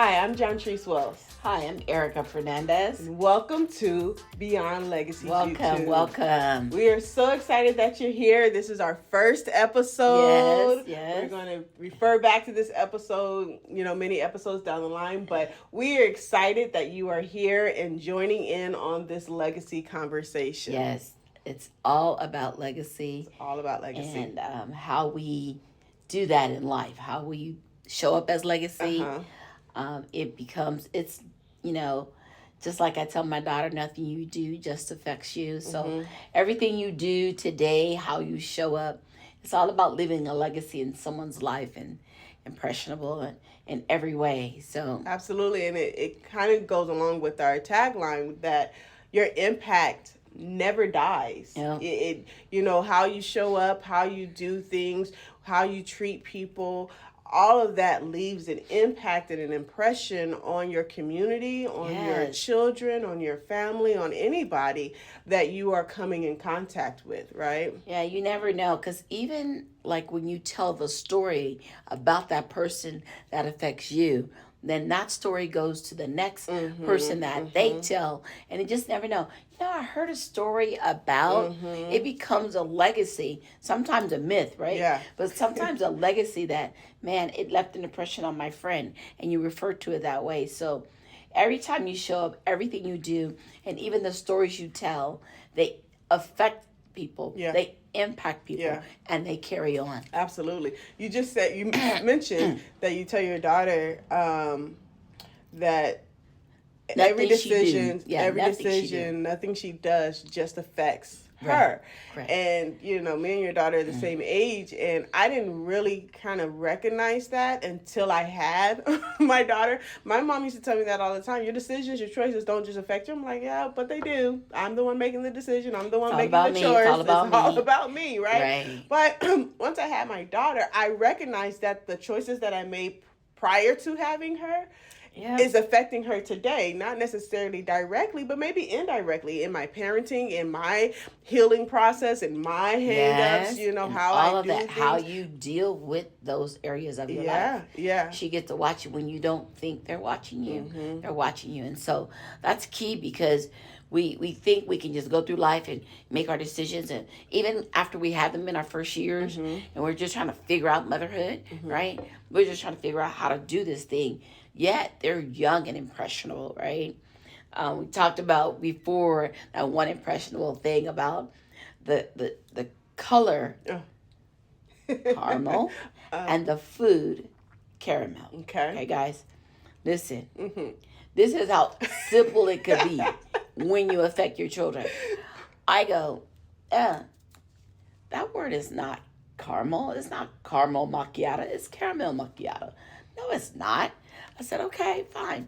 Hi, I'm John Treese Wells. Hi, I'm Erica Fernandez. And welcome to Beyond Legacies YouTube. Welcome. We are so excited that you're here. This is our first episode. Yes. We're going to refer back to this episode, many episodes down the line, but we are excited that you are here and joining in on this legacy conversation. Yes, it's all about legacy. It's all about legacy. And how we do that in life, how we show up as legacy. It becomes, just like I tell my daughter, nothing you do just affects you. So everything you do today, how you show up, it's all about leaving a legacy in someone's life and impressionable in every way. So absolutely. And it kind of goes along with our tagline that your impact never dies. Yeah. How you show up, how you do things, how you treat people, all of that leaves an impact and an impression on your community, on your children, on your family, on anybody that you are coming in contact with, right? Yeah, you never know, because even like when you tell the story about that person that affects you, then that story goes to the next person that they tell, and you just never know. I heard a story about, it becomes a legacy, sometimes a myth, right? Yeah. But sometimes a legacy that, man, it left an impression on my friend, and you refer to it that way. So every time you show up, everything you do, and even the stories you tell, they affect people. Yeah. They impact people, and they carry on. Absolutely. You just said, you mentioned that you tell your daughter that every decision, nothing she does just affects her. Right. And, me and your daughter are the same age, and I didn't really kind of recognize that until I had my daughter. My mom used to tell me that all the time. Your decisions, your choices don't just affect you. I'm like, yeah, but they do. I'm the one making the decision. I'm the one making the choice. It's all about me, right? But once I had my daughter, I recognized that the choices that I made prior to having her is affecting her today, not necessarily directly, but maybe indirectly in my parenting, in my healing process, in my hang-ups, how all I of do that, things. how you deal with those areas of your life. Yeah. She gets to watch you when you don't think they're watching you. They're watching you. And so that's key, because we think we can just go through life and make our decisions, and even after we have them in our first years, and we're just trying to figure out motherhood, right? We're just trying to figure out how to do this thing. Yet they're young and impressionable, right? We talked about before that one impressionable thing about the color caramel and the food caramel. Okay, guys, listen. This is how simple it could be when you affect your children. I go, that word is not caramel. It's not caramel macchiato. It's caramel macchiato. No, it's not. I said, okay, fine.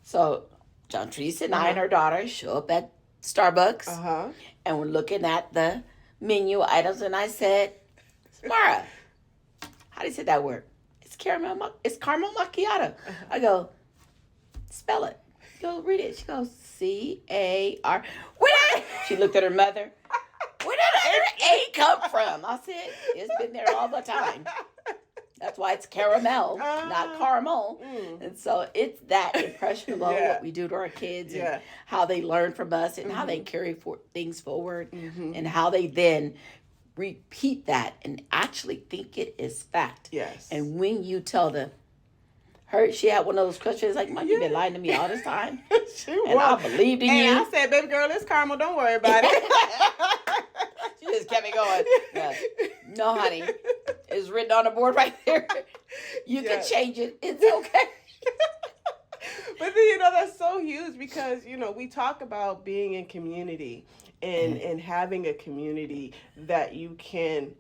So John Treese and I and her daughter show up at Starbucks, and we're looking at the menu items, and I said, Samara, how do you say that word? It's caramel macchiato. I go, spell it. She goes, read it. She goes, C-A-R. She looked at her mother. Where did the A come from? I said, it's been there all the time. That's why it's caramel, not caramel. And so it's that impressionable what we do to our kids and how they learn from us and how they carry things forward and how they then repeat that and actually think it is fact. Yes. And when you tell them, she had one of those questions like, Mom, you've been lying to me all this time. And I believed in you. And I said, baby girl, it's caramel. Don't worry about it. She just kept me going. No, honey. It's written on the board right there. You can change it. It's okay. But then, that's so huge because, we talk about being in community and having a community that you can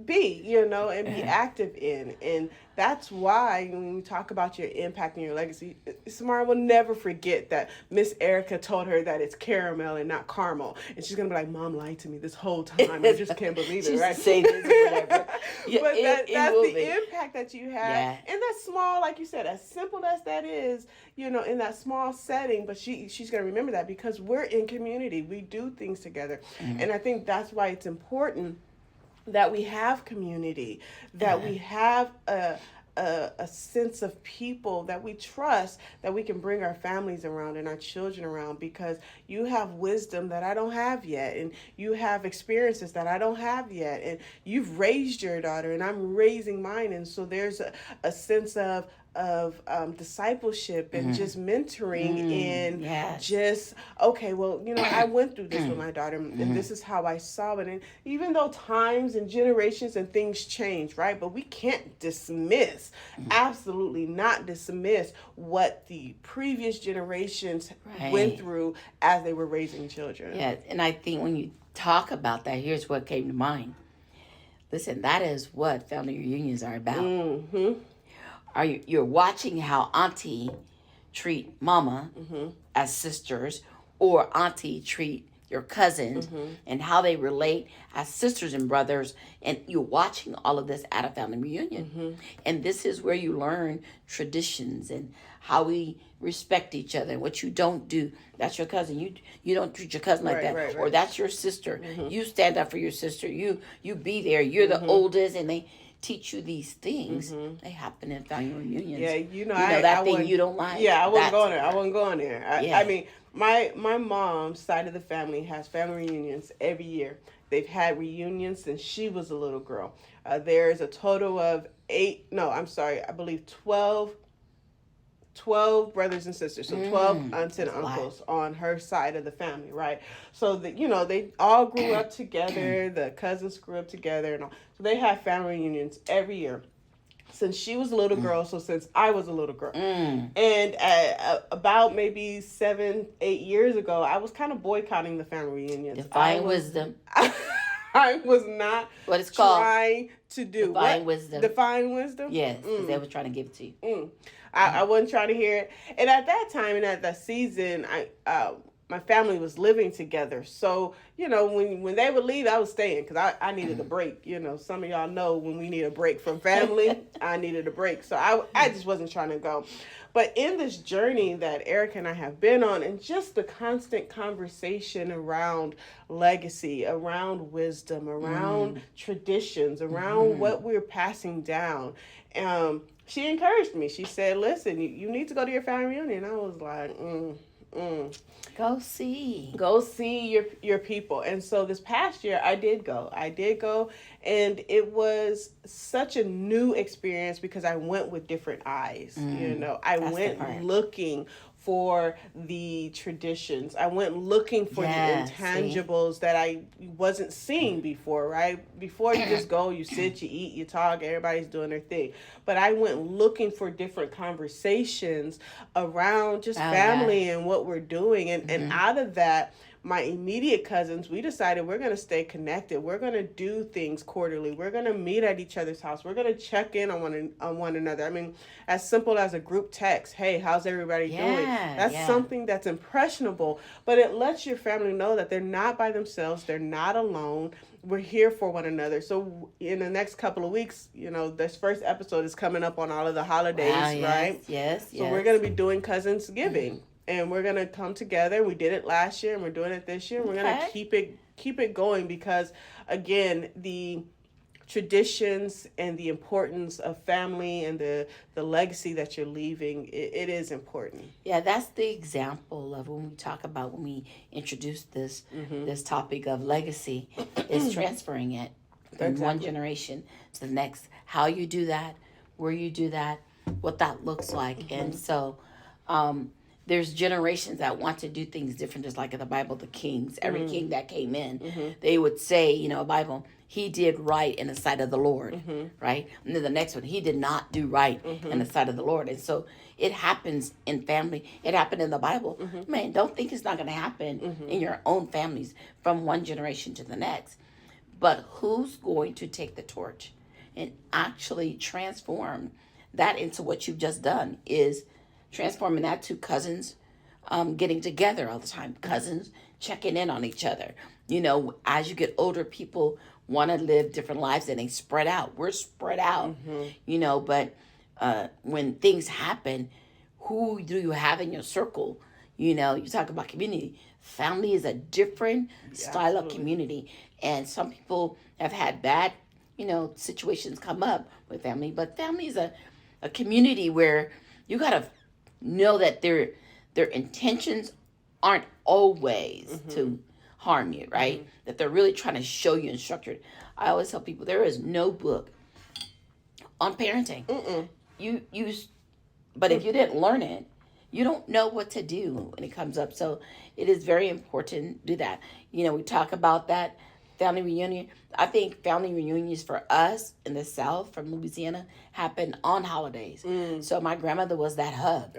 be, and be active in. And that's why when we talk about your impact and your legacy, Samara will never forget that Miss Erica told her that it's caramel and not caramel. And she's going to be like, Mom lied to me this whole time. I just can't believe it, right? Say this or whatever. But that's the impact that you have. Yeah. And that's small, like you said, as simple as that is, in that small setting. But she's going to remember that because we're in community. We do things together. And I think that's why it's important that we have community, that we have a a sense of people that we trust, that we can bring our families around and our children around, because you have wisdom that I don't have yet, and you have experiences that I don't have yet, and you've raised your daughter and I'm raising mine. And so there's a sense of discipleship and just mentoring and just, okay, well, I went through this with my daughter, and this is how I saw it. And even though times and generations and things change, right? But we can't dismiss, absolutely not dismiss what the previous generations went through as they were raising children. Yeah, and I think when you talk about that, here's what came to mind. Listen, that is what family reunions are about. Mm-hmm. You're watching how auntie treat mama as sisters, or auntie treat your cousins, and how they relate as sisters and brothers. And you're watching all of this at a family reunion. And this is where you learn traditions and how we respect each other and what you don't do. That's your cousin. You don't treat your cousin like that. Right. Or that's your sister. You stand up for your sister. You be there. You're the oldest, and they teach you these things. They happen in family reunions. Yeah, that thing you don't like. Yeah, I wasn't going there. I wasn't going there. I mean, my mom's side of the family has family reunions every year. They've had reunions since she was a little girl. There's a total of I believe 12 brothers and sisters, so 12 aunts and uncles on her side of the family, right? So they all grew up together. The cousins grew up together, and all. So they have family reunions every year since she was a little girl. So since I was a little girl, and about maybe 7-8 years ago, I was kind of boycotting the family reunions. Defying wisdom. I was not what it's called trying to do. Defying wisdom. Defying wisdom? Yes, because they were trying to give it to you. I wasn't trying to hear it. And at that time and at that season, my family was living together. So, when they would leave, I was staying because I needed a break. Some of y'all know when we need a break from family, I needed a break. So I just wasn't trying to go. But in this journey that Erica and I have been on, and just the constant conversation around legacy, around wisdom, around traditions, around what we're passing down, she encouraged me. She said, listen, you need to go to your family reunion. I was like, Go see your people. And so this past year I did go, and it was such a new experience because I went with different eyes. I went looking for the traditions. I went looking for the intangibles that I wasn't seeing before, right? Before you just go, you sit, you eat, you talk, everybody's doing their thing. But I went looking for different conversations around just family and what we're doing. And out of that, my immediate cousins, we decided we're going to stay connected. We're going to do things quarterly. We're going to meet at each other's house. We're going to check in on one another. I mean, as simple as a group text. Hey, how's everybody doing? That's something that's impressionable, but it lets your family know that they're not by themselves. They're not alone. We're here for one another. So in the next couple of weeks, this first episode is coming up on all of the holidays, right? Yes. So we're going to be doing Cousinsgiving. And we're going to come together. We did it last year and we're doing it this year. We're going to keep it going because, again, the traditions and the importance of family and the legacy that you're leaving, it is important. Yeah, that's the example of when we introduce this topic of legacy, is transferring it from one generation to the next. How you do that, where you do that, what that looks like. And so there's generations that want to do things different, just like in the Bible, the kings. Every king that came in, they would say, Bible, he did right in the sight of the Lord, right? And then the next one, he did not do right in the sight of the Lord. And so it happens in family. It happened in the Bible. Man, don't think it's not going to happen in your own families from one generation to the next. But who's going to take the torch and actually transform that into what you've just done, is transforming that to cousins getting together all the time, cousins checking in on each other. As you get older, people want to live different lives and they spread out. We're spread out, but when things happen, who do you have in your circle? You talk about community. Family is a different style of community. And some people have had bad, situations come up with family, but family is a community where you got to know that their intentions aren't always to harm you, right? That they're really trying to show you and structure it. I always tell people there is no book on parenting. But if you didn't learn it, you don't know what to do when it comes up. So it is very important to do that. You know, we talk about that family reunion. I think family reunions for us in the South from Louisiana happen on holidays. So my grandmother was that hub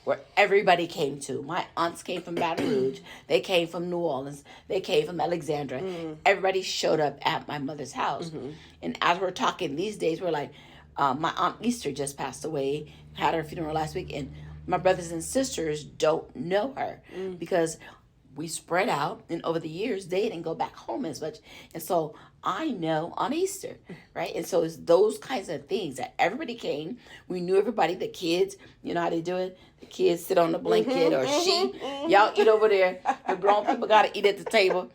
where everybody came to. My aunts came from Baton Rouge. They came from New Orleans. They came from Alexandria. Everybody showed up at my mother's house. And as we're talking these days, we're like, my Aunt Easter just passed away, had her funeral last week, and my brothers and sisters don't know her because we spread out, and over the years, they didn't go back home as much. And so I know on Easter, right? And so it's those kinds of things that everybody came. We knew everybody, the kids, you know how they do it? The kids sit on the blanket or sheet. Y'all eat over there. The grown people got to eat at the table.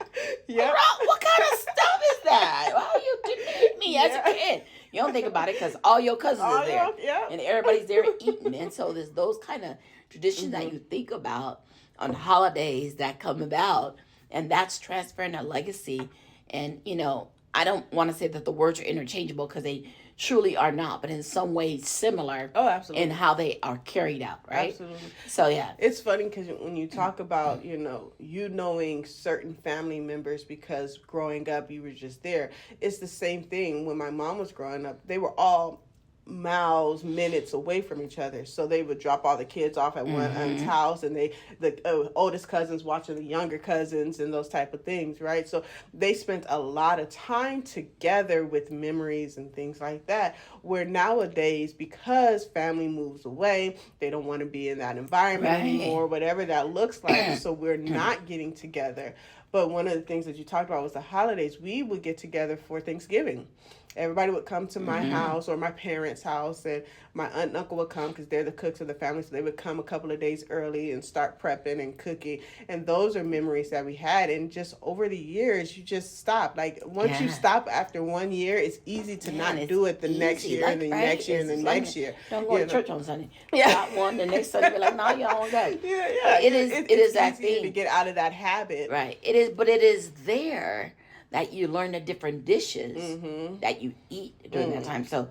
Yeah. What kind of stuff is that? How you didn't eat me as a kid? You don't think about it because all your cousins are there. And everybody's there eating. And so there's those kind of traditions that you think about on holidays that come about. And that's transferring a legacy. And, you know, I don't want to say that the words are interchangeable because they truly are not, but in some ways similar. Oh, absolutely. In how they are carried out, right? Absolutely. So, yeah. It's funny because when you talk about, you knowing certain family members because growing up you were just there, it's the same thing when my mom was growing up. They were all miles, minutes away from each other. So they would drop all the kids off at one aunt's house, and the oldest cousins watching the younger cousins and those type of things, right? So they spent a lot of time together with memories and things like that, where nowadays, because family moves away, they don't want to be in that environment anymore, whatever that looks like. So we're not getting together. But one of the things that you talked about was the holidays. We would get together for Thanksgiving. Everybody would come to my house or my parents' house, and my aunt and uncle would come because they're the cooks of the family. So they would come a couple of days early and start prepping and cooking. And those are memories that we had. And just over the years, you just stop. Like once you stop after 1 year, it's easy to not do it the next year and the next year and the next year. Don't go to church on Sunday. Not one, the next Sunday, be like, no, you don't go. It is that thing to get out of that habit. Right. It is, but it is there that you learn the different dishes that you eat during that time. So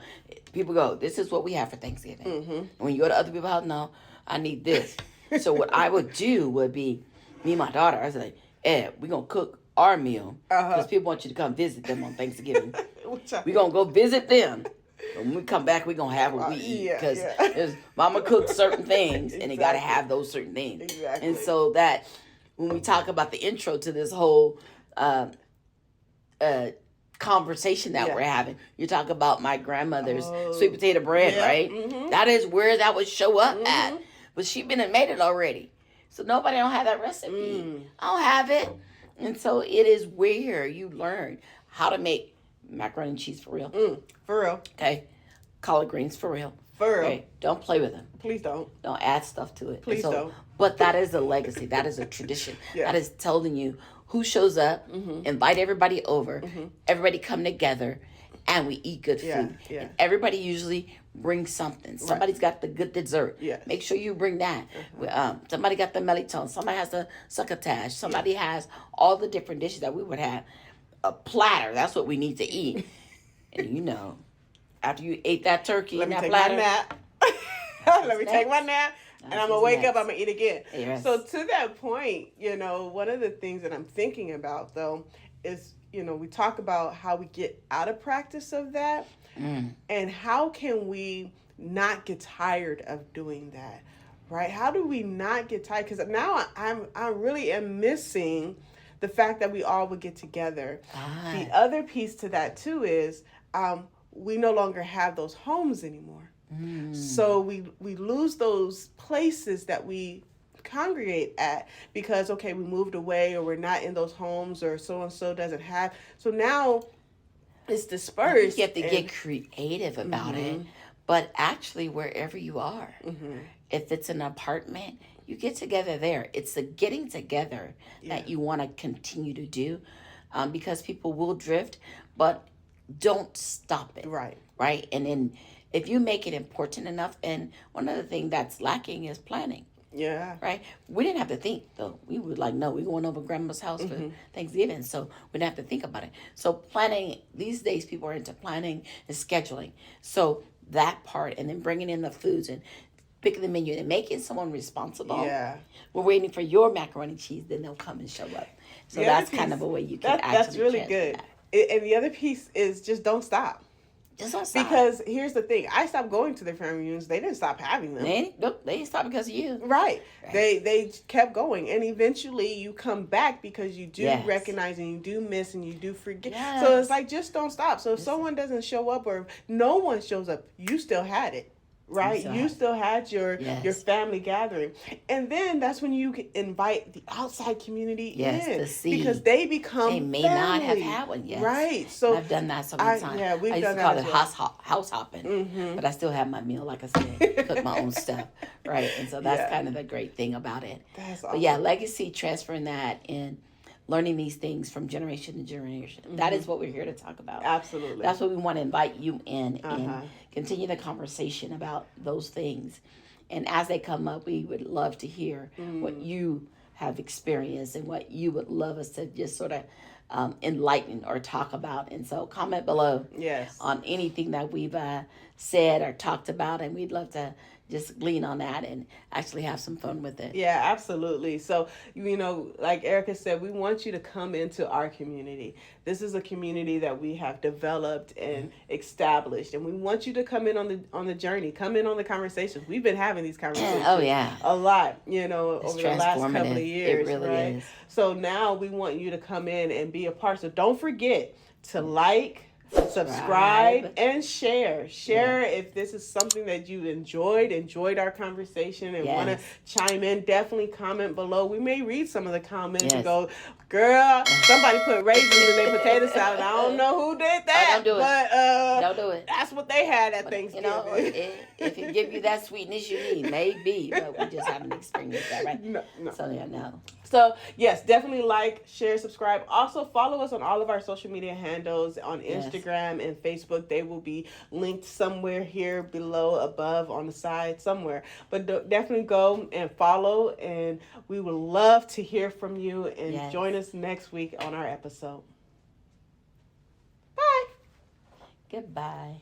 people go, this is what we have for Thanksgiving. And when you go to other people's house, no, I need this. So what I would do would be, me and my daughter, I was like, we're going to cook our meal because people want you to come visit them on Thanksgiving. We're going to go visit them. When we come back, we're going to have what we eat because mama cooks certain things and they got to have those certain things. Exactly. And so that when we talk about the intro to this whole conversation that we're having. You talk about my grandmother's sweet potato bread, right? That is where that would show up at. But she been and made it already. So nobody don't have that recipe. I don't have it. And so it is where you learn how to make macaroni and cheese for real. For real. Okay. Collard greens for real. For real. Okay. Don't play with them. Please don't. Don't add stuff to it. Please don't. But that is a legacy. That is a tradition. That is telling you who shows up, invite everybody over, everybody come together, and we eat good food. And everybody usually brings something. Somebody's got the good dessert. Make sure you bring that. Somebody got the melitone. Somebody has the succotash. Somebody has all the different dishes that we would have. A platter. That's what we need to eat. And after you ate that turkey Let and me that take platter. my nap. Let me take my nap. And I'm going to wake up, I'm going to eat again. Yes. So to that point, one of the things that I'm thinking about, though, is, we talk about how we get out of practice of that. And how can we not get tired of doing that, right? How do we not get tired? Because now I really am missing the fact that we all would get together. The other piece to that, too, is we no longer have those homes anymore. So we lose those places that we congregate at because, we moved away or we're not in those homes or so-and-so doesn't have. So now it's dispersed. You have to get creative about it. But actually, wherever you are, if it's an apartment, you get together there. It's the getting together that you want to continue to do because people will drift, but don't stop it. Right. Right? And then if you make it important enough, and one of the things that's lacking is planning. Yeah. Right? We didn't have to think, though. We were like, no, we're going over grandma's house for Thanksgiving, so we didn't have to think about it. So planning, these days people are into planning and scheduling. So that part, and then bringing in the foods and picking the menu and making someone responsible. Yeah. We're waiting for your macaroni and cheese, then they'll come and show up. So that's kind of a way you can actually That's really good. And the other piece is just don't stop. Just don't stop. Because here's the thing. I stopped going to their family reunions. They didn't stop having them. They didn't stop because of you. Right. They kept going. And eventually you come back because you do recognize and you do miss and you do forget. Yes. So it's like, just don't stop. So if someone doesn't show up or no one shows up, you still had it. Right, you still had your family gathering, and then that's when you invite the outside community in because they become they may family. Not have had one yet. Right, so I've done that so many times. Yeah, we've done that. I used to call it house hopping, but I still have my meal, like I said, cook my own stuff, right? And so that's kind of the great thing about it. That's awesome. But yeah, legacy, transferring that and learning these things from generation to generation. That is what we're here to talk about. Absolutely. That's what we want to invite you in and continue the conversation about those things. And as they come up, we would love to hear what you have experienced and what you would love us to just sort of enlighten or talk about. And so comment below on anything that we've said or talked about, and we'd love to just glean on that and actually have some fun with it. Yeah, absolutely. So, like Erica said, we want you to come into our community. This is a community that we have developed and established, and we want you to come in on the journey, come in on the conversations. We've been having these conversations a lot, over the last couple of years. It really is. So now we want you to come in and be a part. So don't forget to subscribe and share if this is something that you enjoyed our conversation and want to chime in. Definitely comment below. We may read some of the comments and go, girl, somebody put raisins in their potato salad. I don't know who did that, don't do it. That's what they had at Thanksgiving. If it give you that sweetness you need, maybe, but we just haven't experienced that, right? No. So no. So yes, definitely share, subscribe. Also follow us on all of our social media handles on Instagram and Facebook. They will be linked somewhere here below, above, on the side, somewhere. But definitely go and follow, and we would love to hear from you, and join us next week on our episode. Bye. Goodbye.